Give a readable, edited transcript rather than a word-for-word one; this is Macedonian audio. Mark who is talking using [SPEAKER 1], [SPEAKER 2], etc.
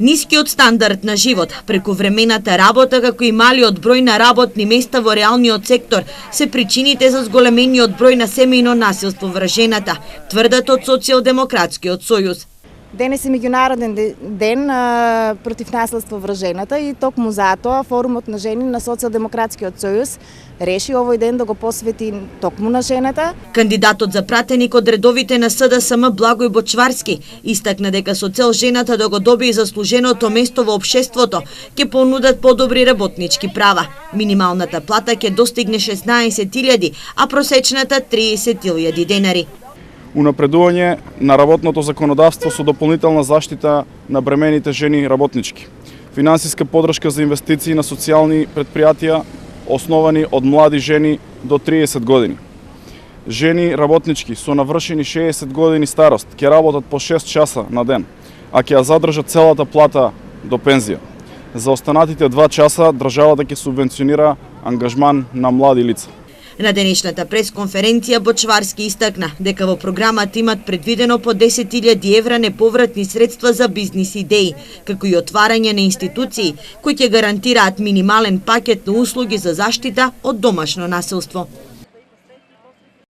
[SPEAKER 1] Нискиот стандард на живот, прековремената работа, како и малиот број на работни места во реалниот сектор се причините за зголемениот број на семејно насилство врз жената, тврдат од Социјалдемократскиот сојуз.
[SPEAKER 2] Денес е меѓународен ден против насилство врз жената и токму затоа Форумот на жени на Социјалдемократскиот сојуз реши овој ден да го посвети токму на жената.
[SPEAKER 1] Кандидатот за пратеник од редовите на СДСМ Благој Бочварски истакна дека со цел жената да го добие заслуженото место во општеството ќе понудат подобри работнички права. Минималната плата ќе достигне 16.000, а просечната 30.000 денари.
[SPEAKER 3] Унапредување на работното законодавство со дополнителна заштита на бремените жени работнички. Финансиска подршка за инвестиции на социјални предпријатија основани од млади жени до 30 години. Жени работнички со навршени 60 години старост ќе работат по 6 часа на ден, а ќе ја задржат целата плата до пензија. За останатите 2 часа државата ќе субвенционира ангажман на млади лица.
[SPEAKER 1] На денешната пресконференција Бочварски истакна дека во програмата имат предвидено по 10.000 евра неповратни средства за бизнис идеи, како и отварање на институции кои ќе гарантираат минимален пакет на услуги за заштита од домашно насилство.